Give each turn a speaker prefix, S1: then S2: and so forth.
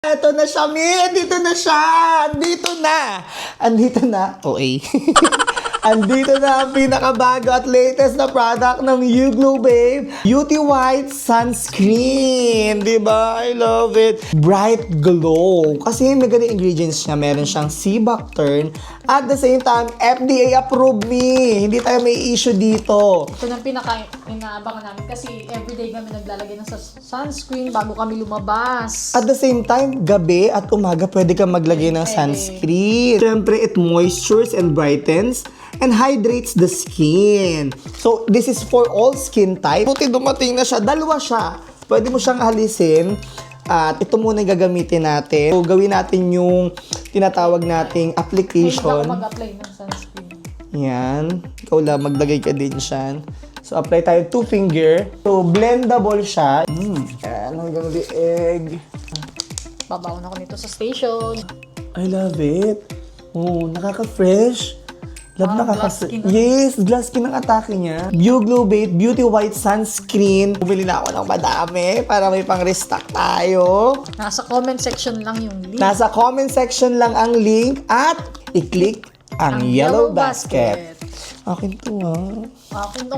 S1: Eto na siya, Mi! Andito na siya! Andito na. Okay. Andito na ang pinakabago at latest na product ng YouGlow Babe. Beauty White Sunscreen. Diba? I love it. Bright Glow. Kasi may ganun ingredients niya. Meron siyang sea buckthorn. At the same time, FDA approved, Mi. Hindi tayo may issue dito.
S2: Ito na pinaka-inaabangan namin kasi everyday kami naglalagay ng sunscreen bago kami lumabas.
S1: At the same time, gabi at umaga pwede kang maglagay ng sunscreen. Siyempre, it moistures and brightens and hydrates the skin. So, this is for all skin type. Buti dumating na siya. Dalawa siya. Pwede mo siyang alisin. At ito muna yung gagamitin natin. So, gawin natin yung tinatawag nating
S2: Hindi ako
S1: application.
S2: mag-apply ng sunscreen.
S1: Yan. Ikaw lang, maglagay ka din siya. So, apply tayo 2 finger. So, blendable siya. Yan, hanggang lieg.
S2: Babaon ako nito sa station.
S1: I love it. Oh, nakaka-fresh. Love
S2: glass skin.
S1: Yes, glass skin ang atake niya. YouGlow Babe Beauty White Sunscreen. Bumili na ako ng madami para may pang-restock tayo.
S2: Nasa comment section lang yung link.
S1: Nasa comment section lang ang link at i-click ang yellow basket. Akin to, ha?
S2: Akin,